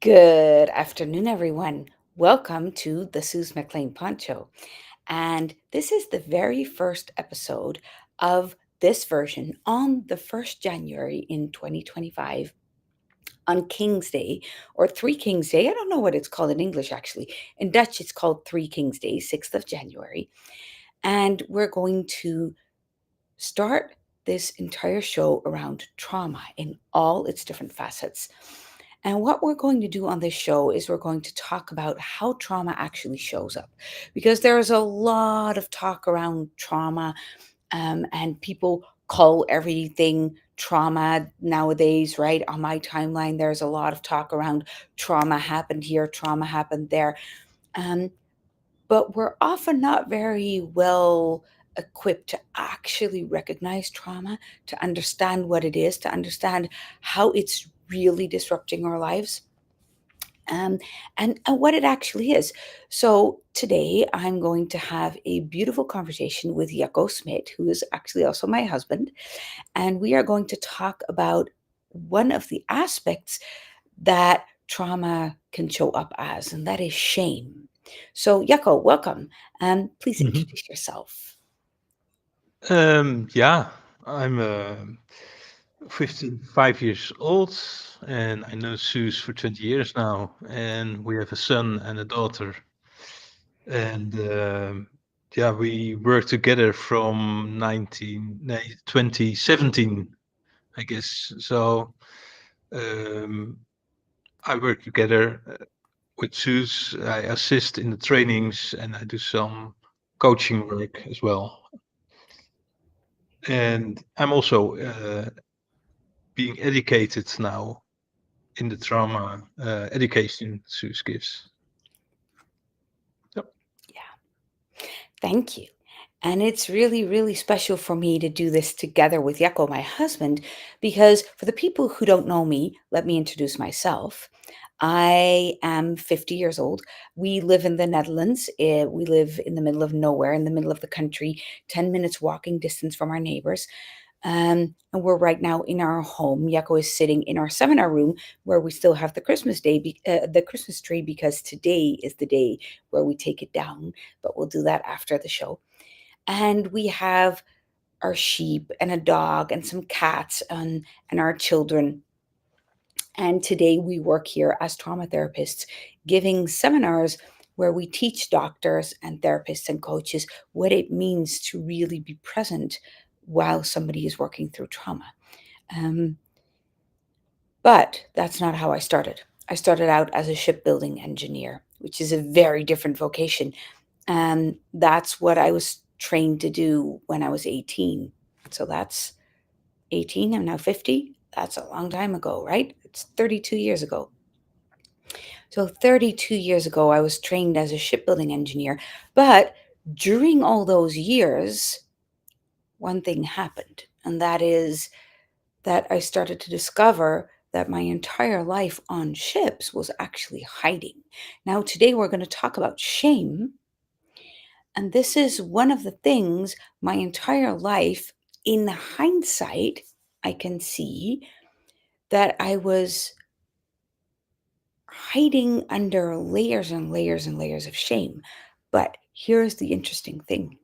Good afternoon, everyone. Welcome to the Suze Maclaine Pont Show. And this is the very first episode of this version on the 1st January in 2025 on King's Day or Three Kings Day. I don't know what it's called in English, actually. In Dutch, it's called Three Kings Day, 6th of January. And we're going to start this entire show around trauma in all its different facets. And what we're going to do on this show is we're going to talk about how trauma actually shows up, because there's a lot of talk around trauma, and people call everything trauma nowadays, right? On my timeline, there's a lot of talk around trauma happened here, trauma happened there. Um, but we're often not very well equipped to actually recognize trauma, to understand what it is, to understand how it's really disrupting our lives, um, and what it actually is. So today I'm going to have a beautiful conversation with Jakko Smit, who is actually also my husband, and we are going to talk about one of the aspects that trauma can show up as, and that is shame. So, Jakko, welcome. Please Mhm. introduce yourself. Yeah, I'm 55 years old, and I know Suze for 20 years now, and we have a son and a daughter. And yeah, we worked together from 2017, I guess. So um, I work together with Suze. I assist in the trainings, and I do some coaching work as well. And I'm also being educated now in the trauma education Seuss gives. Yep. Yeah, thank you. And it's really, really special for me to do this together with Jakko, my husband, because for the people who don't know me, let me introduce myself. I am 50 years old. We live in the Netherlands. We live in the middle of nowhere, in the middle of the country, 10 minutes walking distance from our neighbors. And we're right now in our home. Jakko is sitting in our seminar room where we still have the the Christmas tree, because today is the day where we take it down. But we'll do that after the show. And we have our sheep and a dog and some cats and our children. And today we work here as trauma therapists, giving seminars where we teach doctors and therapists and coaches what it means to really be present while somebody is working through trauma. Um, but that's not how I started. I started out as a shipbuilding engineer, which is a very different vocation. And that's what I was trained to do when I was 18. So that's 18. I'm now 50. That's a long time ago, right? It's 32 years ago. So 32 years ago, I was trained as a shipbuilding engineer. But during all those years, one thing happened, and that is that I started to discover that my entire life on ships was actually hiding. Now, today we're going to talk about shame. And this is one of the things my entire life, in hindsight, I can see that I was hiding under layers and layers and layers of shame. But here's the interesting thing: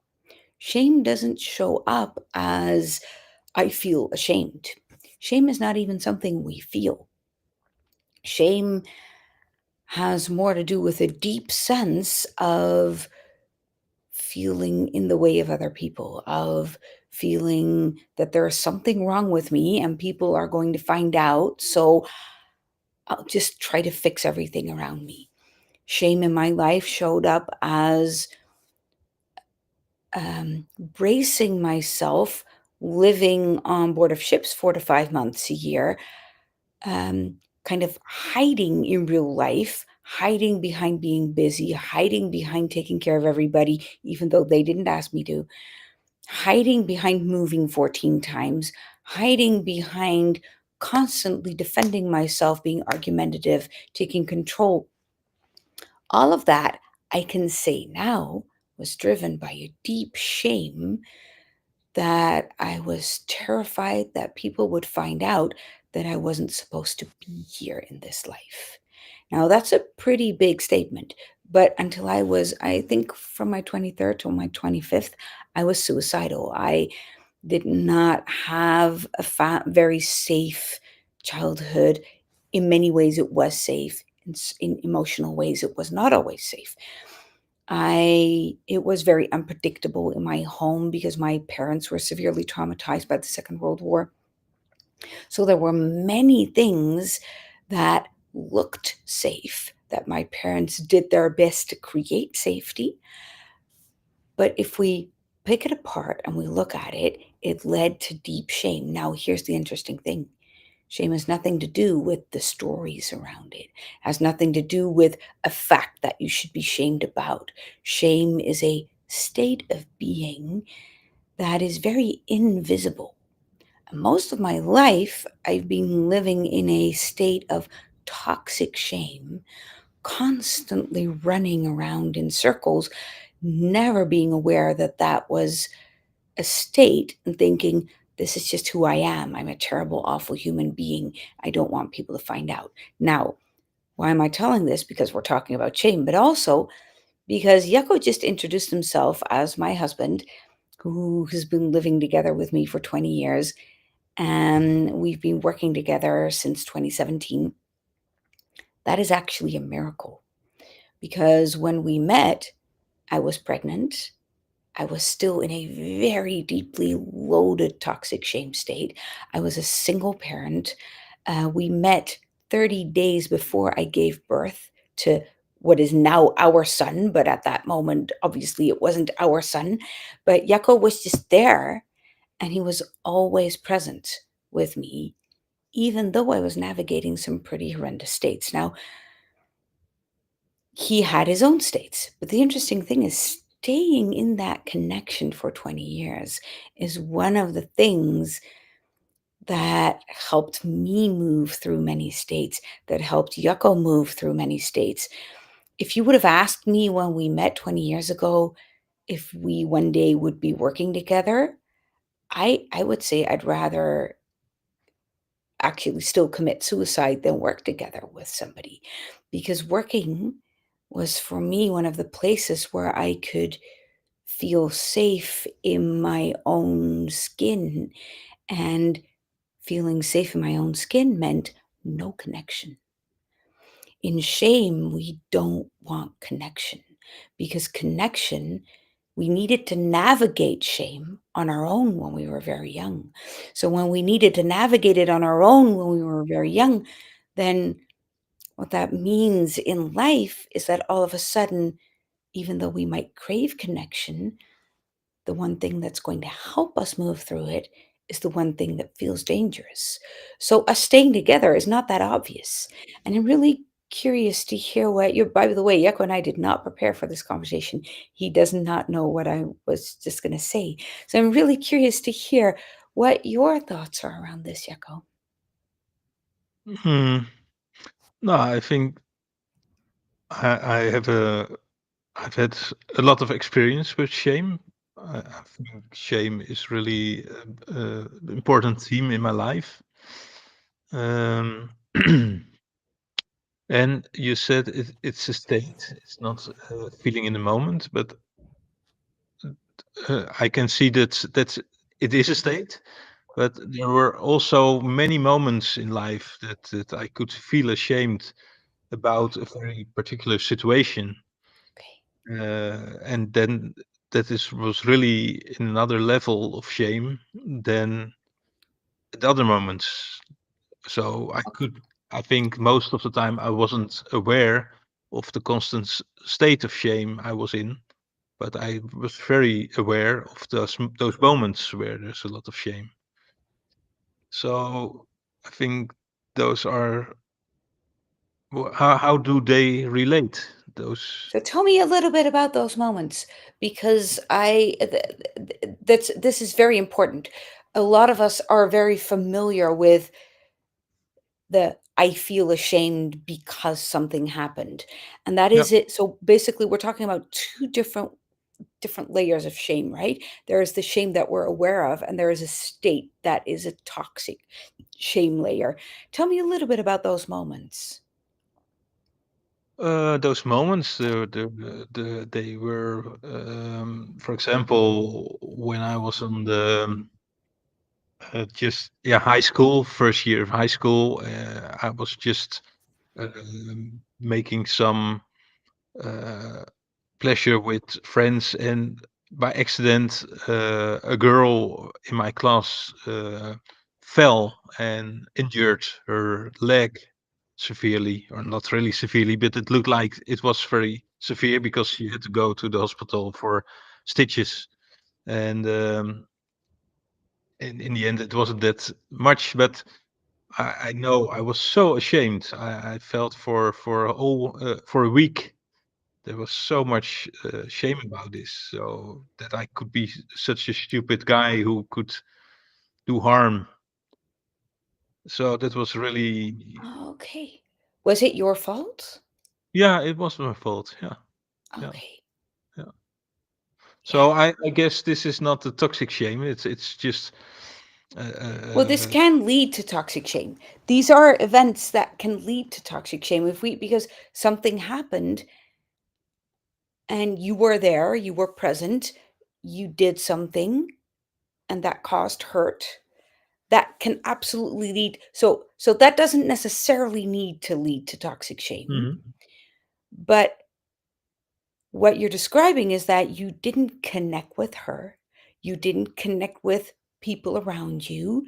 shame doesn't show up as I feel ashamed. Shame is not even something we feel. Shame has more to do with a deep sense of feeling in the way of other people, of feeling that there's something wrong with me and people are going to find out. So I'll just try to fix everything around me. Shame in my life showed up as bracing myself, living on board of ships 4 to 5 months a year, kind of hiding in real life, hiding behind being busy, hiding behind taking care of everybody, even though they didn't ask me to, hiding behind moving 14 times, hiding behind constantly defending myself, being argumentative, taking control. All of that, I can say now, was driven by a deep shame that I was terrified that people would find out that I wasn't supposed to be here in this life. Now, that's a pretty big statement, but until I was, I think from my 23rd to my 25th, I was suicidal. I did not have a very safe childhood. In many ways, it was safe. In emotional ways, it was not always safe. It was very unpredictable in my home because my parents were severely traumatized by the Second World War. So there were many things that looked safe, that my parents did their best to create safety. But if we pick it apart and we look at it, it led to deep shame. Now, here's the interesting thing. Shame has nothing to do with the stories around it, has nothing to do with a fact that you should be shamed about. Shame is a state of being that is very invisible. Most of my life, I've been living in a state of toxic shame, constantly running around in circles, never being aware that that was a state and thinking, this is just who I am. I'm a terrible, awful human being. I don't want people to find out. Now, why am I telling this? Because we're talking about shame, but also because Jakko just introduced himself as my husband, who has been living together with me for 20 years. And we've been working together since 2017. That is actually a miracle because when we met, I was pregnant. I was still in a very deeply loaded toxic shame state. I was a single parent. We met 30 days before I gave birth to what is now our son, but at that moment, obviously, it wasn't our son. But Jakko was just there, and he was always present with me, even though I was navigating some pretty horrendous states. Now, he had his own states, but the interesting thing is staying in that connection for 20 years is one of the things that helped me move through many states, that helped Yucko move through many states. If you would have asked me when we met 20 years ago if we one day would be working together, I would say I'd rather actually still commit suicide than work together with somebody, because working was for me one of the places where I could feel safe in my own skin. And feeling safe in my own skin meant no connection. In shame, we don't want connection because connection, we needed to navigate shame on our own when we were very young. So when we needed to navigate it on our own when we were very young, then what that means in life is that all of a sudden, even though we might crave connection, the one thing that's going to help us move through it is the one thing that feels dangerous. So us staying together is not that obvious. And I'm really curious to hear what you're, by the way, Yeko and I did not prepare for this conversation. He does not know what I was just going to say. So I'm really curious to hear what your thoughts are around this, Yeko. Hmm. No, I think I have I've had a lot of experience with shame. I think shame is really an important theme in my life. Um, and you said it's a state. It's not a feeling in the moment, but I can see that it is a state. But there were also many moments in life that I could feel ashamed about a very particular situation. Okay. And then was really in another level of shame than at other moments. So I think most of the time I wasn't aware of the constant state of shame I was in, but I was very aware of those moments where there's a lot of shame. So I think those are how do they relate? Those So tell me a little bit about those moments because this is very important. A lot of us are very familiar with the I feel ashamed because something happened. And that yeah is it. So basically we're talking about two different layers of shame, right? There is the shame that we're aware of and there is a state that is a toxic shame layer. Tell me a little bit about those moments. Those moments, they were, for example, when I was on the high school, first year of high school. I was just making some uh, pleasure with friends, and by accident, a girl in my class fell and injured her leg severely, or not really severely, but it looked like it was very severe because she had to go to the hospital for stitches. And in the end, it wasn't that much, but I know I was so ashamed. I felt for a week there was so much shame about this, so that I could be such a stupid guy who could do harm. So that was really, Okay. Was it your fault? yeah, it was my fault. Yeah, yeah, Okay. yeah. Yeah. So I guess this is not a toxic shame. It's just Well, this uh, can lead to toxic shame. These are events that can lead to toxic shame if we because something happened and you were there, you were present, you did something and that caused hurt. That can absolutely lead so that doesn't necessarily need to lead to toxic shame. mhm. But what you're describing is that you didn't connect with her. You didn't connect with people around you.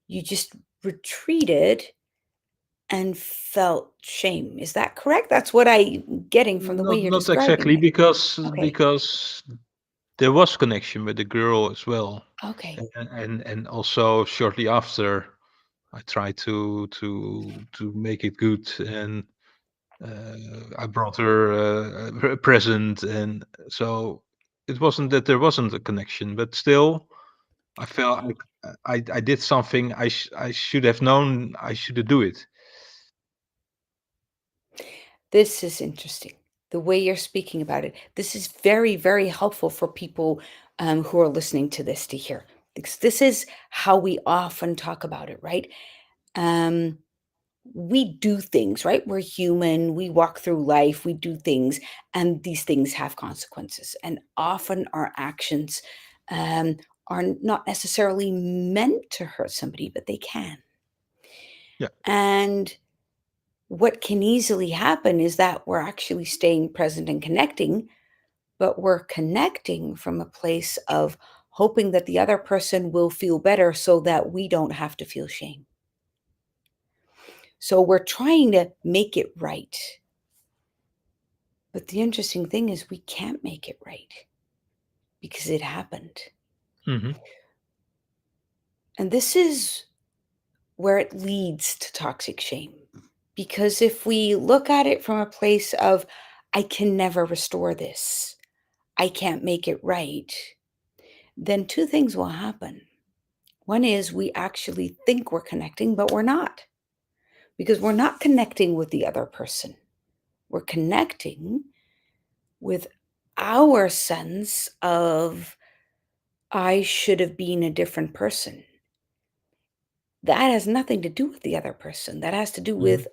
You just retreated and felt shame. Is that correct? That's what I'm getting from the way you're Not describing exactly, it. because Okay. because there was connection with the girl as well, Okay. and also shortly after, I tried to make it good, and I brought her a present, and so it wasn't that there wasn't a connection, but still, I felt like I did something I should have known I should do it. This is interesting. The way you're speaking about it. This is very, very helpful for people who are listening to this to hear. Because this is how we often talk about it, right? Um, we do things, right? We're human. We walk through life. We do things, and these things have consequences. And often our actions um, are not necessarily meant to hurt somebody, but they can. Yeah. And what can easily happen is that we're actually staying present and connecting, but we're connecting from a place of hoping that the other person will feel better so that we don't have to feel shame. So we're trying to make it right. But the interesting thing is we can't make it right because it happened. Hmm. And this is where it leads to toxic shame. Because if we look at it from a place of, I can never restore this, I can't make it right, then two things will happen. One is we actually think we're connecting, but we're not, because we're not connecting with the other person. We're connecting with our sense of, I should have been a different person. That has nothing to do with the other person. That has to do Hmm. with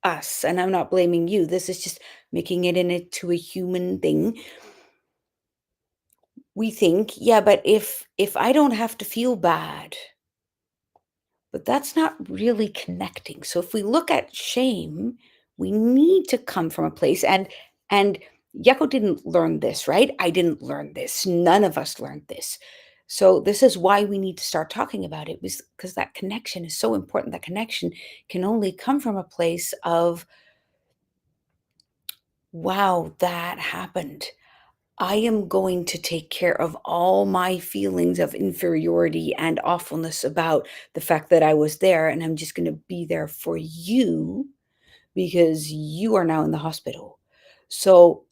us. And I'm not blaming you. This is just making it into a human thing. We think, yeah, but if I don't have to feel bad, but that's not really connecting. So if we look at shame, we need to come from a place and Jakko didn't learn this, right? I didn't learn this. None of us learned this. So this is why we need to start talking about it because that connection is so important. That connection can only come from a place of, wow, that happened. I am going to take care of all my feelings of inferiority and awfulness about the fact that I was there, and I'm just going to be there for you because you are now in the hospital. So,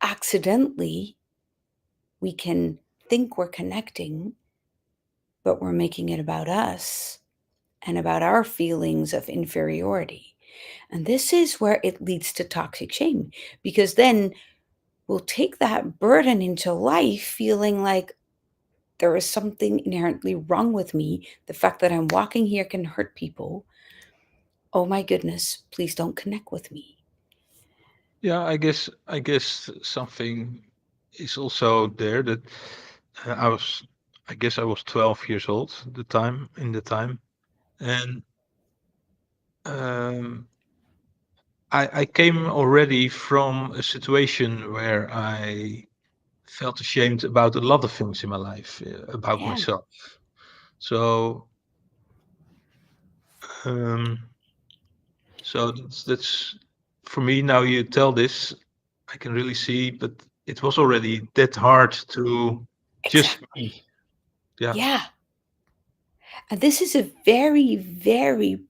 accidentally, we can think we're connecting, but we're making it about us and about our feelings of inferiority. And this is where it leads to toxic shame because then we'll take that burden into life feeling like, there is something inherently wrong with me. The fact that I'm walking here can hurt people. Oh my goodness, please don't connect with me. Yeah, I guess something is also there that I was I guess I was 12 years old at the time, and um, I came already from a situation where I felt ashamed about a lot of things in my life, about Yeah, myself. So, um, so that's for me now. You tell this, I can really see, but it was already that hard to just exactly. be. Yeah, Yeah. And this is a very, very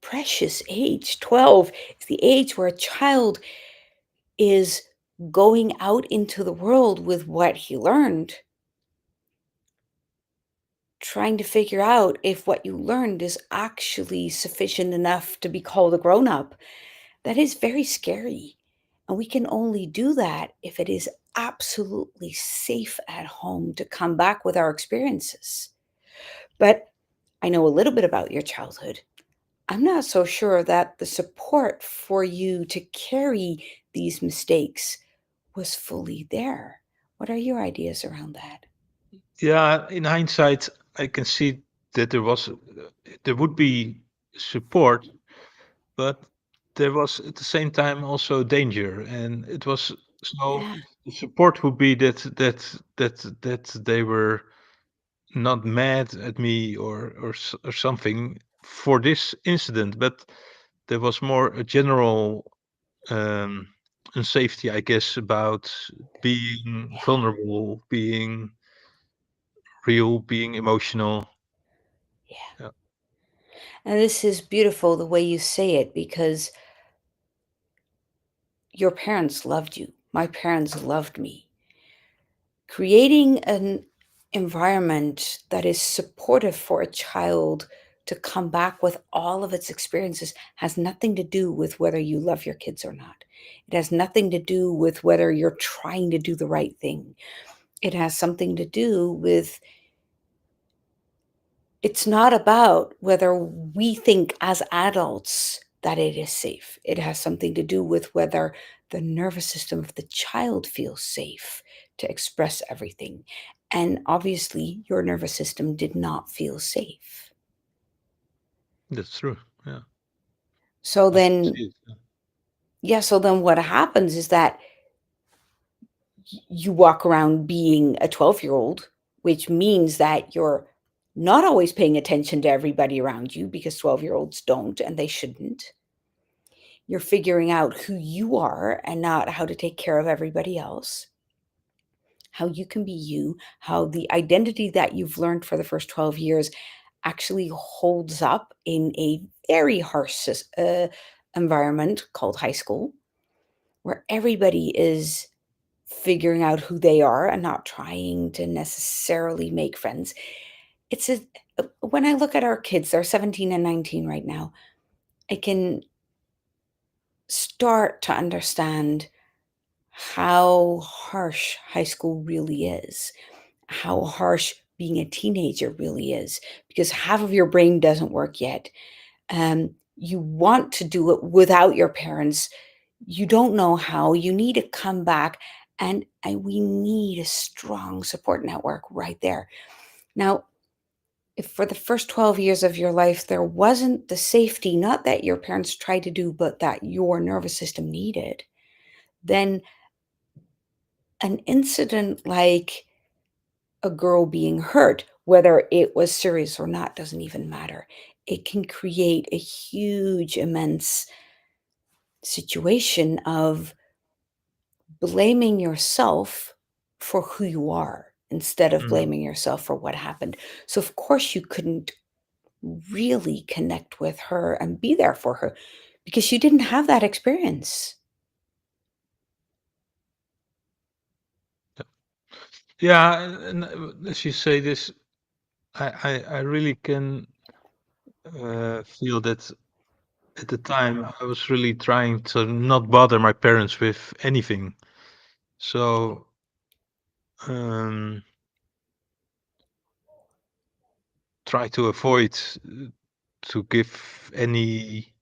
precious age. 12 is the age where a child is going out into the world with what he learned, trying to figure out if what you learned is actually sufficient enough to be called a grown up. That is very scary. And we can only do that if it is absolutely safe at home to come back with our experiences. But I know a little bit about your childhood. I'm not so sure that the support for you to carry these mistakes was fully there. What are your ideas around that? yeah. In hindsight, I can see that there would be support, but there was at the same time also danger, and it was so Yeah, the support would be that they were not mad at me or something for this incident, but there was more a general um, unsafety, I guess, about being yeah, vulnerable, being real, being emotional. yeah. Yeah, And this is beautiful the way you say it because your parents loved you. My parents loved me. Creating an environment that is supportive for a child to come back with all of its experiences has nothing to do with whether you love your kids or not. It has nothing to do with whether you're trying to do the right thing. It has something to do with it's not about whether we think as adults that it is safe. It has something to do with whether the nervous system of the child feels safe to express everything. And obviously, your nervous system did not feel safe. that's true. Yeah, So I can then, see it. Yeah. so then what happens is that you walk around being a 12-year-old, which means that you're not always paying attention to everybody around you because 12-year-olds don't and they shouldn't. You're figuring out who you are and not how to take care of everybody else, how you can be you, how the identity that you've learned for the first 12 years actually holds up in a very harsh environment called high school, where everybody is figuring out who they are and not trying to necessarily make friends. It's a when I look at our kids, they're 17 and 19 right now, I can start to understand how harsh high school really is, how harsh being a teenager really is, because half of your brain doesn't work yet. You want to do it without your parents. You don't know how. You need to come back, and we need a strong support network right there. Now, if for the first 12 years of your life there wasn't the safety, not that your parents tried to do, but that your nervous system needed, then an incident like a girl being hurt, whether it was serious or not, doesn't even matter. It can create a huge, immense situation of blaming yourself for who you are instead of Mhm. blaming yourself for what happened. So, of course, you couldn't really connect with her and be there for her because you didn't have that experience. Yeah, and as you say this, I really can feel that at the time I was really trying to not bother my parents with anything. So um, try to avoid to give any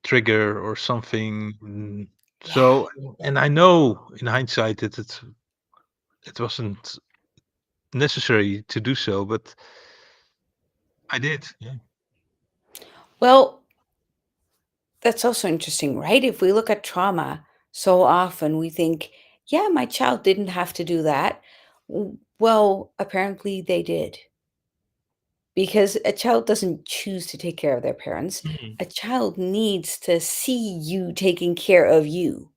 trigger or something. Yeah. So, and I know in hindsight that it wasn't necessary to do so, but I did. Yeah. Well, that's also interesting, right? If we look at trauma, so often we think, yeah, my child didn't have to do that. Well, apparently they did. Because a child doesn't choose to take care of their parents. Mhm. A child needs to see you taking care of you.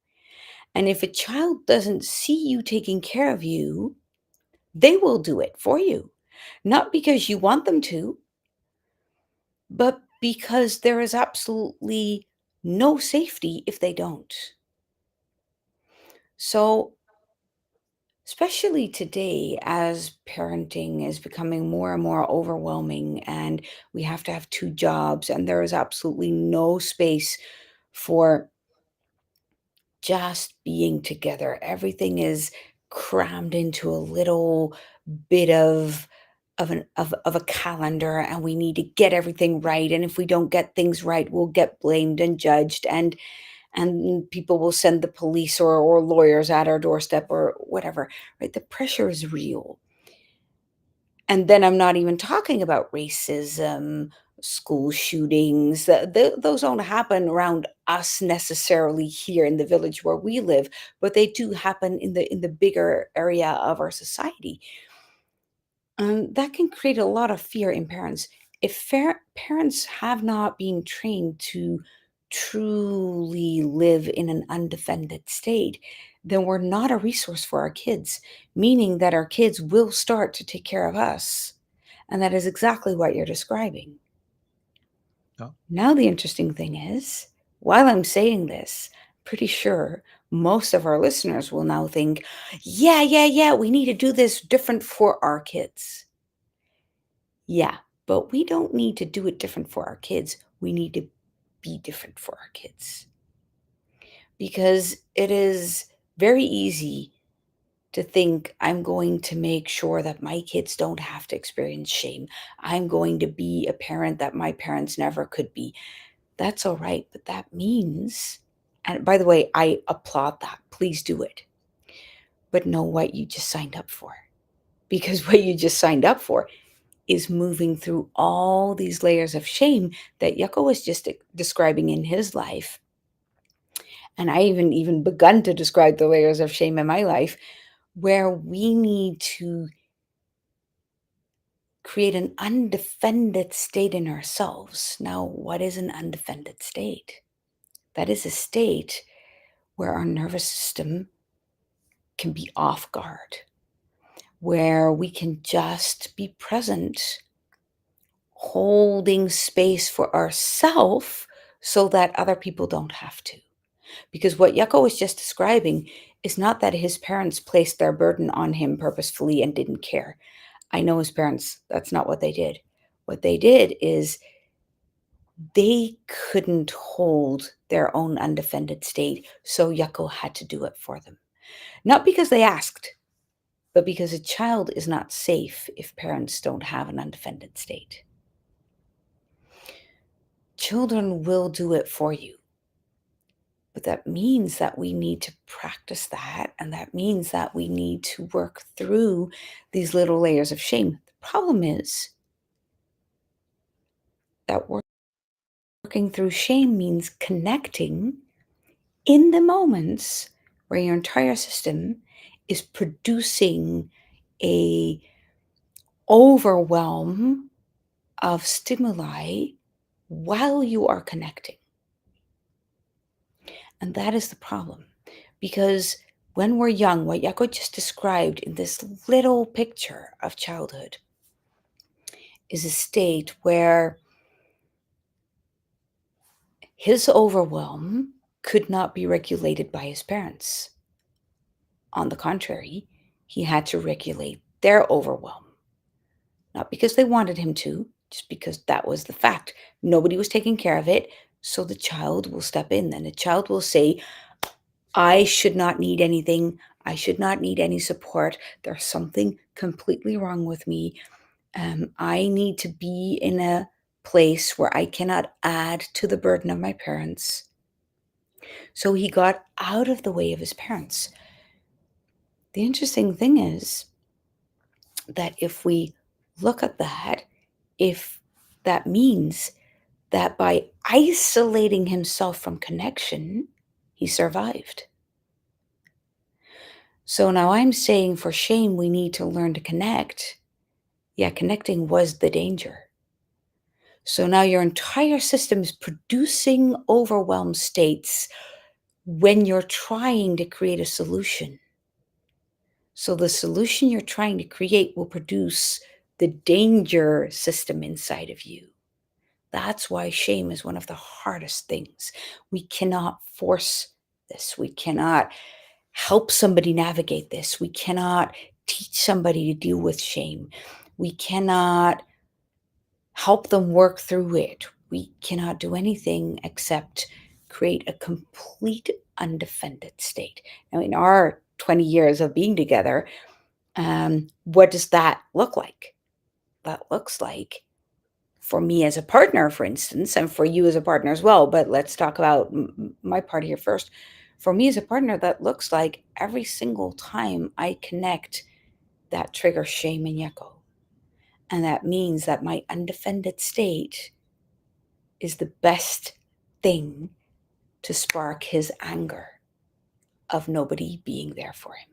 And if a child doesn't see you taking care of you, they will do it for you. Not because you want them to, but because there is absolutely no safety if they don't. So, especially today, as parenting is becoming more and more overwhelming, and we have to have two jobs, and there is absolutely no space for just being together. Everything is crammed into a little bit of a calendar, and we need to get everything right, and if we don't get things right, we'll get blamed and judged, and people will send the police or lawyers at our doorstep or whatever, right? The pressure is real. And then I'm not even talking about racism, school shootings. Those don't happen around us necessarily here in the village where we live, but they do happen in the bigger area of our society. That can create a lot of fear in parents. If parents have not been trained to truly live in an undefended state, then we're not a resource for our kids, meaning that our kids will start to take care of us. And that is exactly what you're describing. Yeah. Now, the interesting thing is, while I'm saying this, pretty sure most of our listeners will now think, yeah, yeah, yeah, we need to do this different for our kids. Yeah, but we don't need to do it different for our kids. We need to be different for our kids because it is very easy to think I'm going to make sure that my kids don't have to experience shame. I'm going to be a parent that my parents never could be. That's all right, but that means, and by the way, I applaud that. Please do it. But know what you just signed up for. Because what you just signed up for is moving through all these layers of shame that Jakko was just describing in his life. And I even begun to describe the layers of shame in my life, where we need to create an undefended state in ourselves. Now, what is an undefended state? That is a state where our nervous system can be off guard, where we can just be present, holding space for ourselves so that other people don't have to. Because what Jakko was just describing is not that his parents placed their burden on him purposefully and didn't care. I know his parents, that's not what they did. What they did is they couldn't hold their own undefended state, so Jakko had to do it for them. Not because they asked, but because a child is not safe if parents don't have an undefended state. Children will do it for you. But that means that we need to practice that. And that means that we need to work through these little layers of shame. The problem is that working through shame means connecting in the moments where your entire system is producing a overwhelm of stimuli while you are connecting. And that is the problem. Because when we're young, what Jakko just described in this little picture of childhood is a state where his overwhelm could not be regulated by his parents. On the contrary, he had to regulate their overwhelm. Not because they wanted him to, just because that was the fact. Nobody was taking care of it, so the child will step in. And the child will say, I should not need anything. I should not need any support. There's something completely wrong with me. I need to be in a place where I cannot add to the burden of my parents. So he got out of the way of his parents. The interesting thing is that if we look at that, if that means that by isolating himself from connection, he survived. So now I'm saying for shame, we need to learn to connect. Yeah, connecting was the danger. So now your entire system is producing overwhelmed states when you're trying to create a solution. So the solution you're trying to create will produce the danger system inside of you. That's why shame is one of the hardest things. We cannot force this. We cannot help somebody navigate this. We cannot teach somebody to deal with shame. We cannot help them work through it. We cannot do anything except create a complete undefended state. Now, in our 20 years of being together, what does that look like? That looks like, for me as a partner, for instance, and for you as a partner as well, but let's talk about my part here first. For me as a partner, that looks like every single time I connect, that triggers shame in Jakko. And that means that my undefended state is the best thing to spark his anger of nobody being there for him.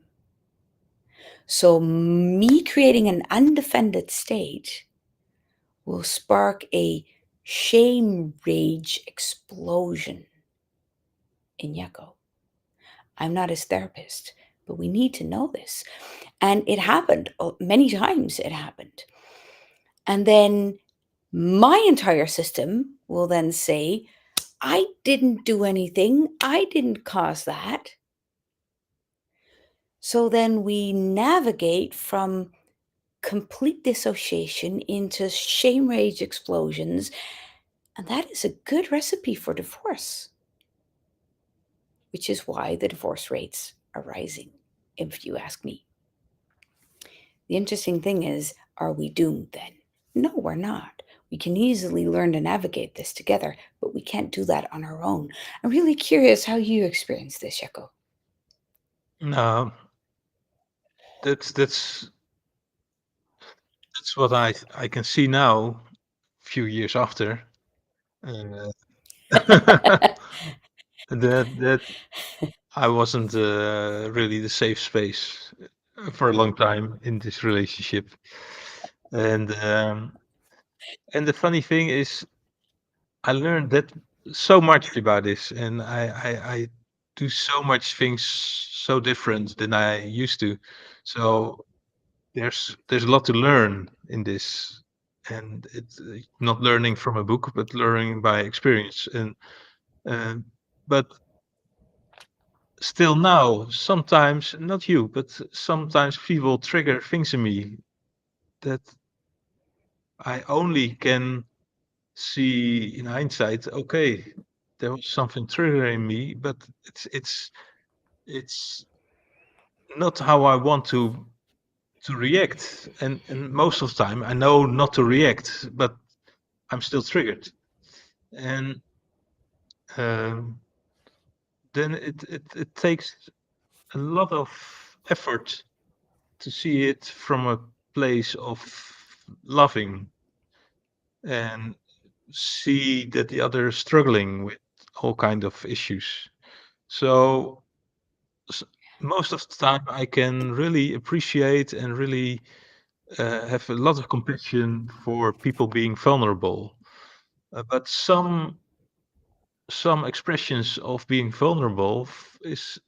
So, me creating an undefended state will spark a shame rage explosion in Jakko. I'm not his therapist, but we need to know this. And it happened many times, it happened. And then my entire system will then say, I didn't do anything, I didn't cause that. So then we navigate from complete dissociation into shame rage explosions. And that is a good recipe for divorce, which is why the divorce rates are rising, if you ask me. The interesting thing is, are we doomed then? No, we're not. We can easily learn to navigate this together, but we can't do that on our own. I'm really curious how you experience this, Jakko. No, that's what I can see now, a few years after. Uh, that I wasn't really the safe space for a long time in this relationship, and the funny thing is, I learned that so much about this, and I do so much things so different than I used to. So there's a lot to learn in this, and it's not learning from a book, but learning by experience. And but still now, sometimes not you, but sometimes people trigger things in me that I only can see in hindsight. Okay, there was something triggering me, but it's not how I want to react. And most of the time, I know not to react, but I'm still triggered. And um, then it takes a lot of effort to see it from a place of loving and see that the other is struggling with all kind of issues. So most of the time I can really appreciate and really have a lot of compassion for people being vulnerable. But some expressions of being vulnerable is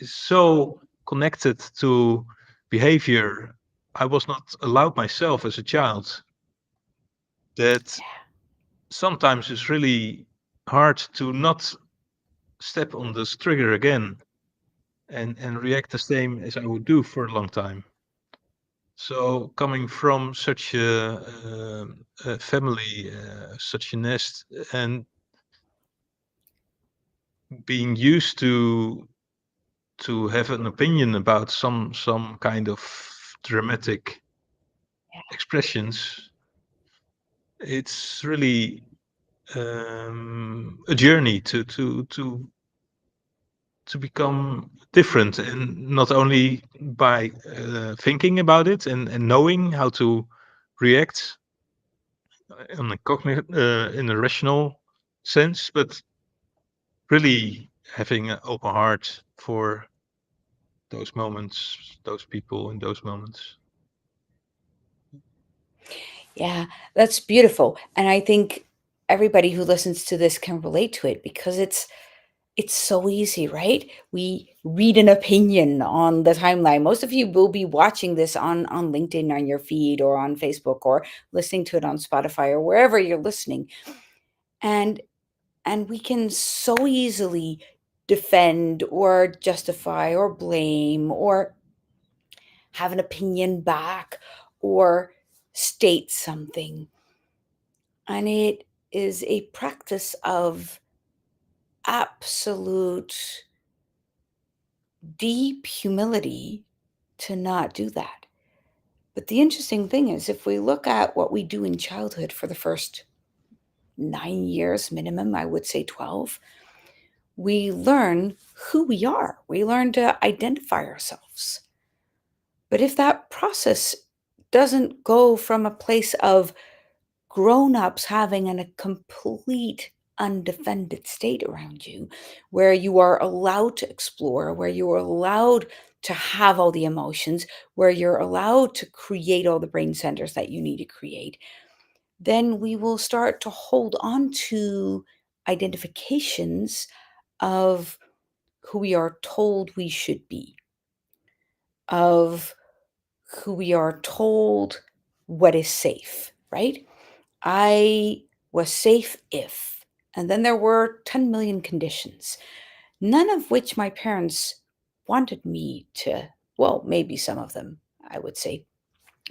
so connected to behavior I was not allowed myself as a child, that sometimes it's really hard to not step on this trigger again and react the same as I would do for a long time. So coming from such a family, such a nest, and being used to have an opinion about some kind of dramatic expressions, it's really a journey to to become different, and not only by thinking about it and knowing how to react on a in a rational sense, but really having an open heart for those moments, those people in those moments. Yeah, that's beautiful. And I think everybody who listens to this can relate to it because it's so easy, right? We read an opinion on the timeline. Most of you will be watching this on LinkedIn on your feed or on Facebook or listening to it on Spotify or wherever you're listening. And and we can so easily defend or justify or blame or have an opinion back or state something. And it is a practice of absolute deep humility to not do that. But the interesting thing is, if we look at what we do in childhood for the first 9 years minimum, I would say 12, we learn who we are. We learn to identify ourselves. But if that process doesn't go from a place of grown-ups having a complete undefended state around you, where you are allowed to explore, where you are allowed to have all the emotions, where you're allowed to create all the brain centers that you need to create, then we will start to hold on to identifications of who we are told we should be, of who we are told what is safe, right? I was safe if, and then there were 10 million conditions, none of which my parents wanted me to, well, maybe some of them, I would say.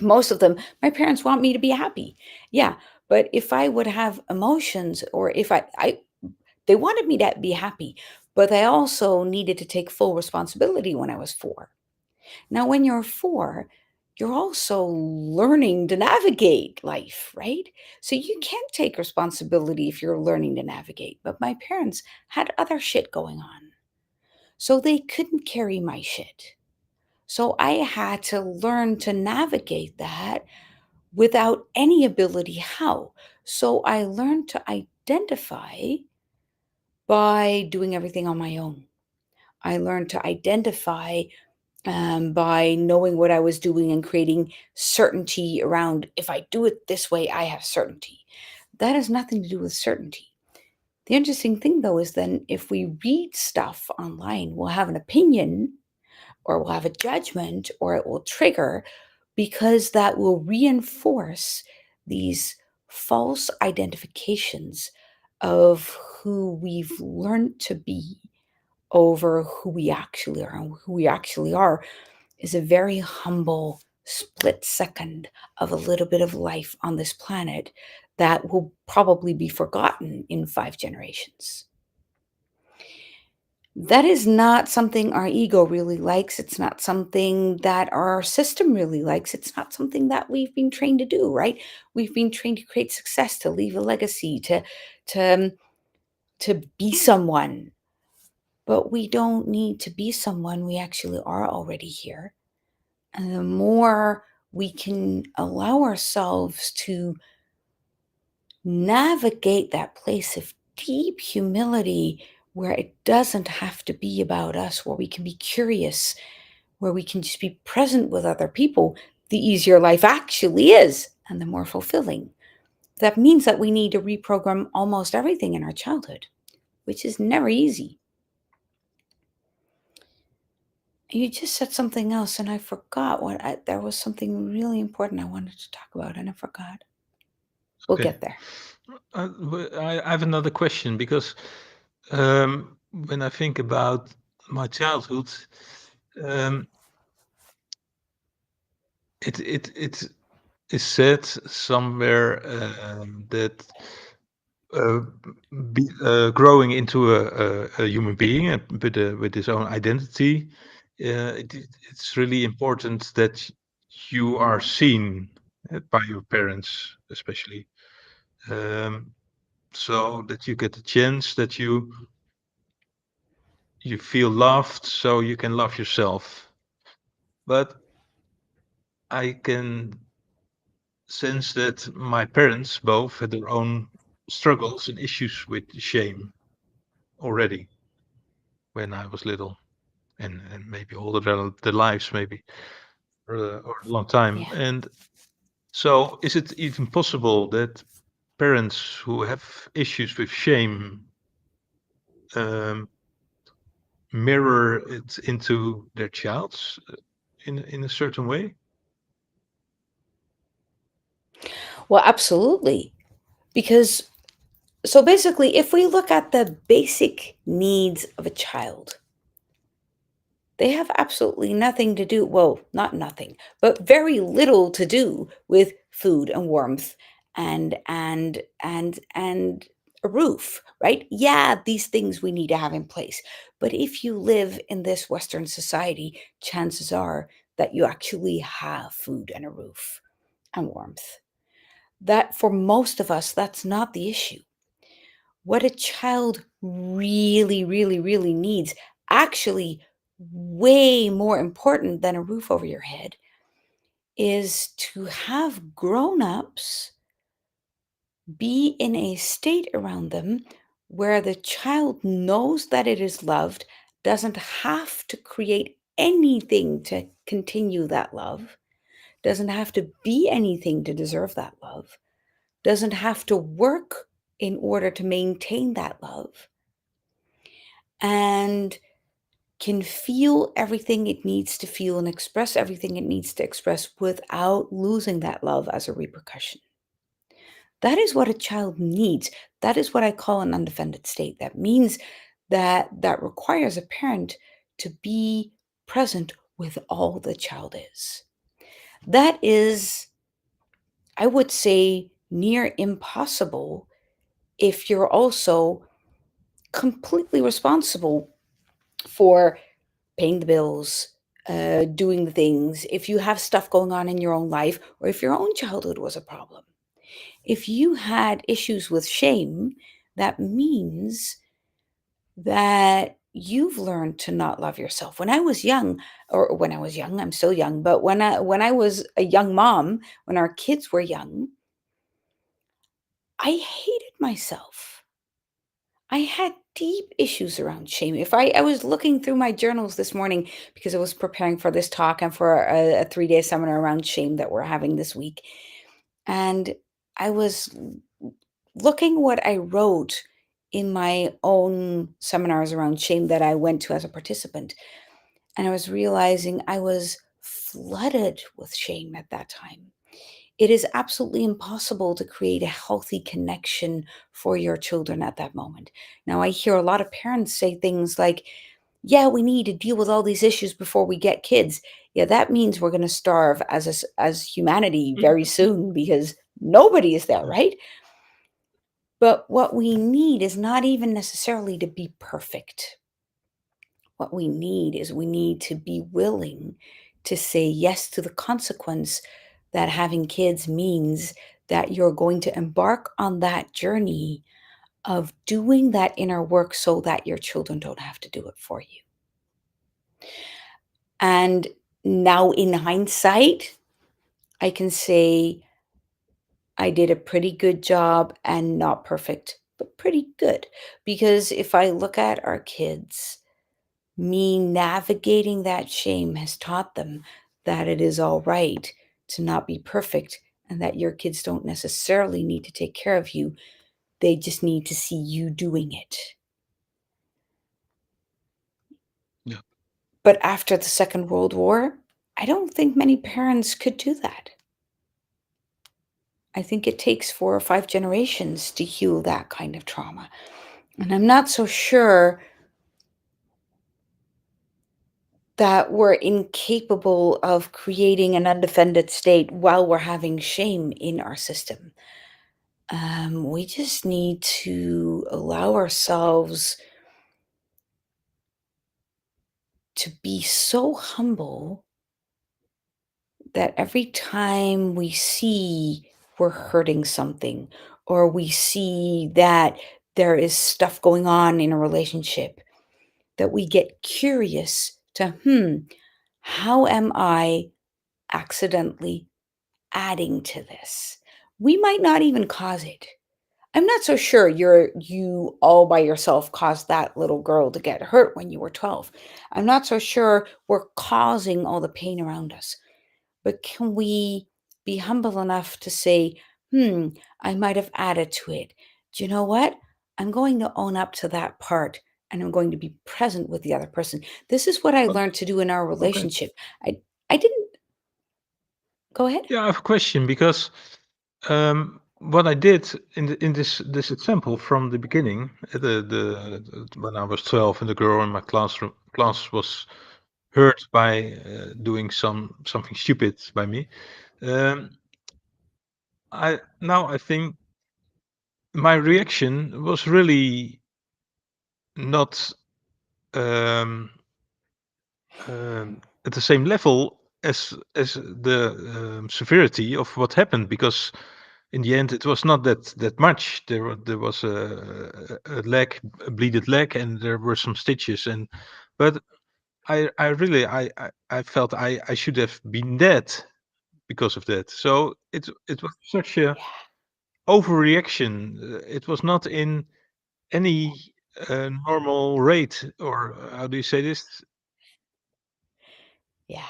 Most of them, my parents want me to be happy. Yeah, but if I would have emotions or if they wanted me to be happy, but I also needed to take full responsibility when I was 4. Now, when you're 4, you're also learning to navigate life, right? So you can't take responsibility if you're learning to navigate. But my parents had other shit going on. So they couldn't carry my shit. So I had to learn to navigate that without any ability how. So I learned to identify by doing everything on my own. I learned to identify by knowing what I was doing and creating certainty around if I do it this way, I have certainty. That has nothing to do with certainty. The interesting thing, though, is then if we read stuff online, we'll have an opinion or we'll have a judgment or it will trigger because that will reinforce these false identifications of who we've learned to be over who we actually are. And who we actually are is a very humble split second of a little bit of life on this planet that will probably be forgotten in 5 generations. That is not something our ego really likes. It's not something that our system really likes. It's not something that we've been trained to do, right? We've been trained to create success, to leave a legacy, to, to be someone. But we don't need to be someone. We actually are already here. And the more we can allow ourselves to navigate that place of deep humility where it doesn't have to be about us, where we can be curious, where we can just be present with other people, the easier life actually is and the more fulfilling. That means that we need to reprogram almost everything in our childhood, which is never easy. You just said something else, and I forgot there was something really important I wanted to talk about, and I forgot. We'll Okay. get there. I have another question because when I think about my childhood, um, it is said somewhere that uh, growing into a human being with his own identity, it's really important that you are seen by your parents, especially, so that you get the chance that you feel loved so you can love yourself. But I can sense that my parents both had their own struggles and issues with shame already when I was little, and maybe all their lives, maybe, or a long time. Yeah. And so, is it even possible that parents who have issues with shame um, mirror it into their child's in a certain way? Well, absolutely. Because so basically, if we look at the basic needs of a child, they have absolutely nothing to do, well, not nothing, but very little to do with food and warmth and a roof, right? Yeah, these things we need to have in place. But if you live in this Western society, chances are that you actually have food and a roof and warmth. That for most of us, that's not the issue. What a child really, really, really needs, actually way more important than a roof over your head, is to have grown-ups be in a state around them where the child knows that it is loved, doesn't have to create anything to continue that love, doesn't have to be anything to deserve that love, doesn't have to work in order to maintain that love, and can feel everything it needs to feel and express everything it needs to express without losing that love as a repercussion. That is what a child needs. That is what I call an undefended state. That means that requires a parent to be present with all the child is. That is, I would say, near impossible if you're also completely responsible for paying the bills, doing the things, if you have stuff going on in your own life, or if your own childhood was a problem. If you had issues with shame, that means that you've learned to not love yourself. When I was young, or when I was young, I'm still young, but when I was a young mom, when our kids were young, I hated myself. I had deep issues around shame. If I was looking through my journals this morning because I was preparing for this talk and for a 3-day seminar around shame that we're having this week. And I was looking what I wrote in my own seminars around shame that I went to as a participant. And I was realizing I was flooded with shame at that time. It is absolutely impossible to create a healthy connection for your children at that moment. Now, I hear a lot of parents say things like, yeah, we need to deal with all these issues before we get kids. Yeah, that means we're going to starve as humanity very soon because nobody is there, right? But what we need is not even necessarily to be perfect. What we need is we need to be willing to say yes to the consequence that having kids means that you're going to embark on that journey of doing that inner work so that your children don't have to do it for you. And now in hindsight, I can say I did a pretty good job and not perfect, but pretty good. Because if I look at our kids, me navigating that shame has taught them that it is all right to not be perfect and that your kids don't necessarily need to take care of you. They just need to see you doing it. Yeah. But after the Second World War, I don't think many parents could do that. I think it takes 4 or 5 generations to heal that kind of trauma. And I'm not so sure that we're incapable of creating an undefended state while we're having shame in our system. We just need to allow ourselves to be so humble that every time we see we're hurting something or we see that there is stuff going on in a relationship, that we get curious to, how am I accidentally adding to this? We might not even cause it. I'm not so sure you all by yourself caused that little girl to get hurt when you were 12. I'm not so sure we're causing all the pain around us. But can we be humble enough to say, I might have added to it. Do you know what? I'm going to own up to that part and I'm going to be present with the other person. This is what I But learned to do in our okay. relationship. I didn't go ahead. Yeah, I have a question because what I did in this example from the beginning, when I was 12 and the girl in my class was hurt by doing something stupid by me. I think my reaction was really not um, at the same level as the severity of what happened, because in the end it was not that much. There was a leg, a bleeded leg, and there were some stitches, and but I really I felt I should have been dead because of that. So it was such a Yeah, overreaction. It was not in any normal rate, or how do you say this? yeah.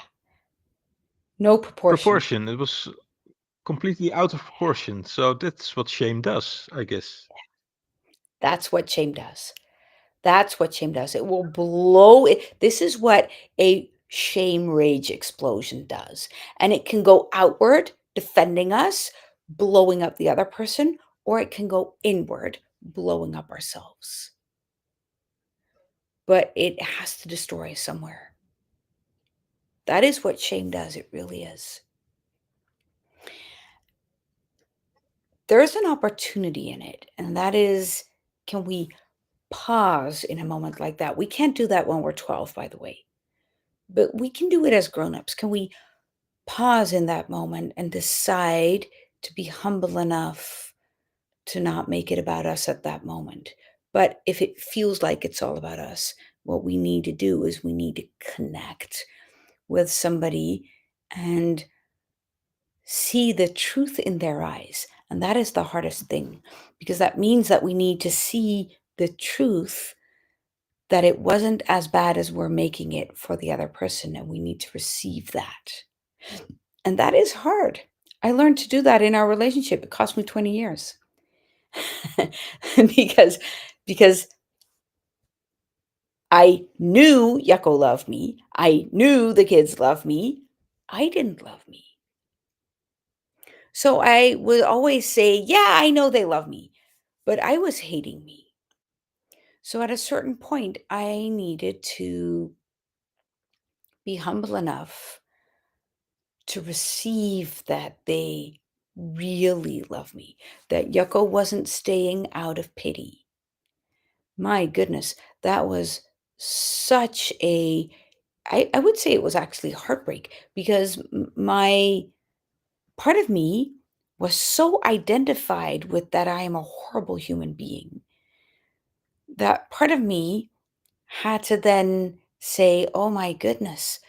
No proportion. Proportion. It was completely out of proportion. So that's what shame does, I guess. That's what shame does. That's what shame does. It will blow it. This is what a shame rage explosion does. And it can go outward, defending us, blowing up the other person, or it can go inward, blowing up ourselves. But it has to destroy us somewhere. That is what shame does. It really is. There's an opportunity in it, and that is, can we pause in a moment like that? We can't do that when we're 12, by the way, but we can do it as grown-ups. Can we pause in that moment and decide to be humble enough to not make it about us at that moment? But if it feels like it's all about us, what we need to do is we need to connect with somebody and see the truth in their eyes. And that is the hardest thing, because that means that we need to see the truth, that it wasn't as bad as we're making it for the other person. And we need to receive that. And that is hard. I learned to do that in our relationship. It cost me 20 years. because because I knew Jakko loved me. I knew the kids loved me. I didn't love me. So I would always say, yeah, I know they love me, but I was hating me. So at a certain point, I needed to be humble enough to receive that they really love me, that Jakko wasn't staying out of pity. My goodness, that was such a, I would say it was actually heartbreak, because my part of me was so identified with that I am a horrible human being. That part of me had to then say, oh my goodness,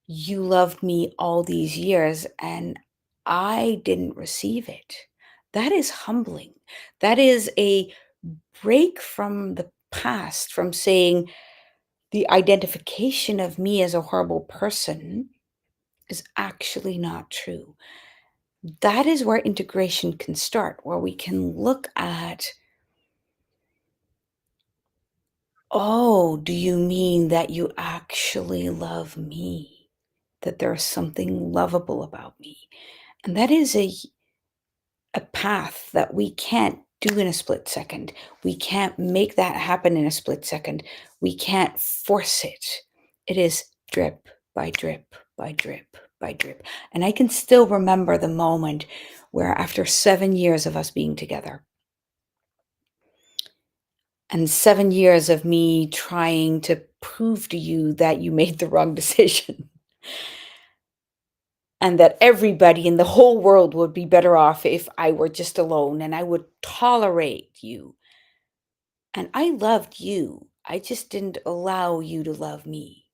you loved me all these years and I didn't receive it. That is humbling. That is a break from the past, from saying the identification of me as a horrible person is actually not true. That is where integration can start, where we can look at, oh, do you mean that you actually love me? That there's something lovable about me? And that is a path that we can't do in a split second. We can't make that happen in a split second. We can't force it. It is drip by drip by drip by drip. And I can still remember the moment where, after 7 years of us being together, and 7 years of me trying to prove to you that you made the wrong decision, and that everybody in the whole world would be better off if I were just alone and I would tolerate you. And I loved you. I just didn't allow you to love me.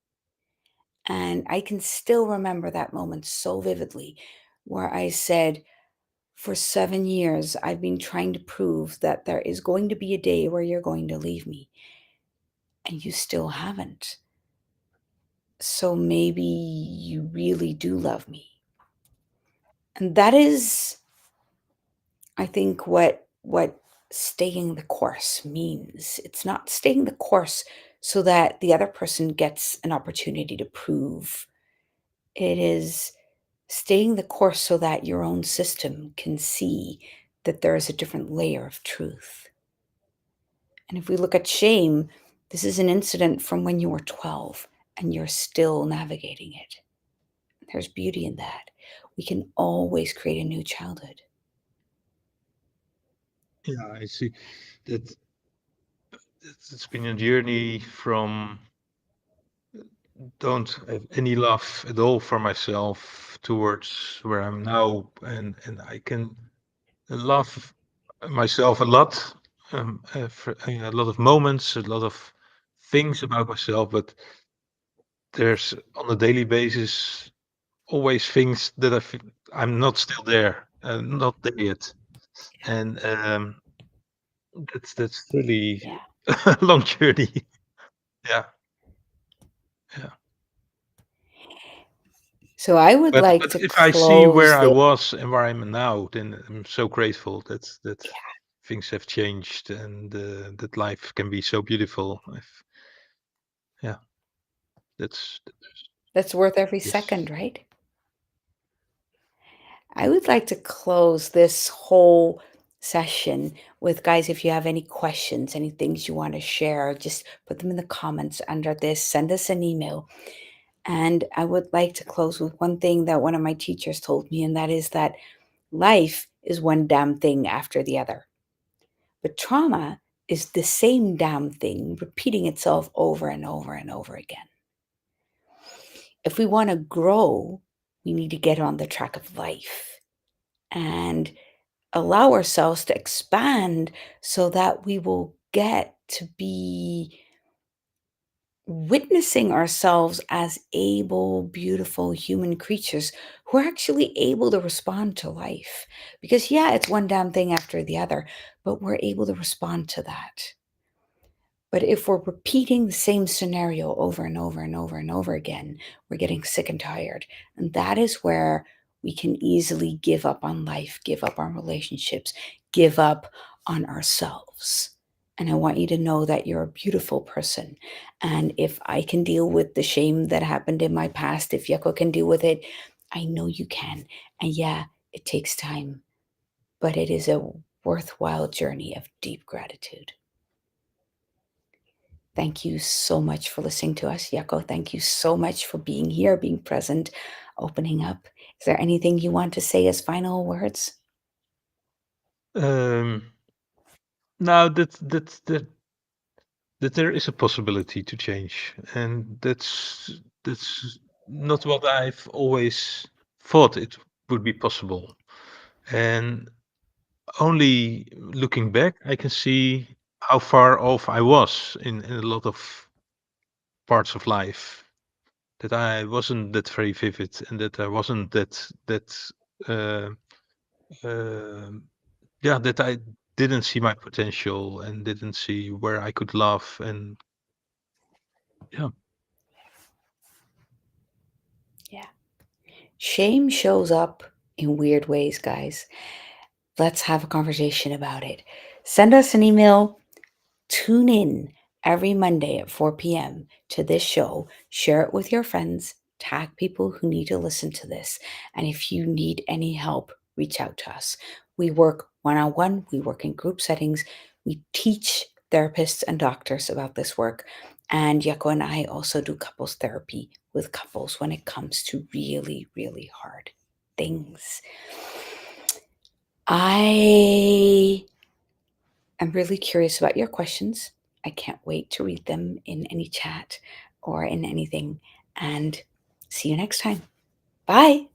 And I can still remember that moment so vividly where I said, for 7 years, I've been trying to prove that there is going to be a day where you're going to leave me, and you still haven't. So maybe you really do love me. And that is, I think, what staying the course means. It's not staying the course so that the other person gets an opportunity to prove. It is staying the course so that your own system can see that there is a different layer of truth. And if we look at shame, this is an incident from when you were 12 and you're still navigating it. There's beauty in that. We can always create a new childhood. Yeah, I see that it's been a journey from don't have any love at all for myself towards where I'm now, and I can love myself a lot, for a lot of moments, a lot of things about myself, but there's on a daily basis always things that I'm not still there, not there yet, and that's really Yeah. a long journey. Yeah, yeah. So I would like But to if I see where close I this. was and where I'm now, then I'm so grateful that things have changed and that life can be so beautiful. Yeah, that's That's worth every yes. second, right? I would like to close this whole session with, guys, if you have any questions, any things you want to share, just put them in the comments under this. Send us an email. And I would like to close with one thing that one of my teachers told me, and that is that life is one damn thing after the other. But trauma is the same damn thing repeating itself over and over and over again. If we want to grow, we need to get on the track of life and allow ourselves to expand so that we will get to be witnessing ourselves as able, beautiful human creatures who are actually able to respond to life. Because, yeah, it's one damn thing after the other, but we're able to respond to that. But if we're repeating the same scenario over and over and over and over again, we're getting sick and tired. And that is where we can easily give up on life, give up on relationships, give up on ourselves. And I want you to know that you're a beautiful person. And if I can deal with the shame that happened in my past, if Jakko can deal with it, I know you can. And yeah, it takes time, but it is a worthwhile journey of deep gratitude. Thank you so much for listening to us, Jakko. Thank you so much for being here, being present, opening up. Is there anything you want to say as final words? Um, now that there is a possibility to change, and that's not what I've always thought it would be possible. And only looking back, I can see how far off I was in a lot of parts of life. That I wasn't that very vivid, and that I wasn't that uh, um yeah, that I didn't see my potential and didn't see where I could love, and yeah. Yeah. Shame shows up in weird ways, guys. Let's have a conversation about it. Send us an email. Tune in every Monday at 4 p.m. to this show. Share it with your friends. Tag people who need to listen to this. And if you need any help, reach out to us. We work one on one, we work in group settings. We teach therapists and doctors about this work. And Jakko and I also do couples therapy with couples when it comes to really, really hard things. I I'm really curious about your questions. I can't wait to read them in any chat or in anything. And see you next time. Bye.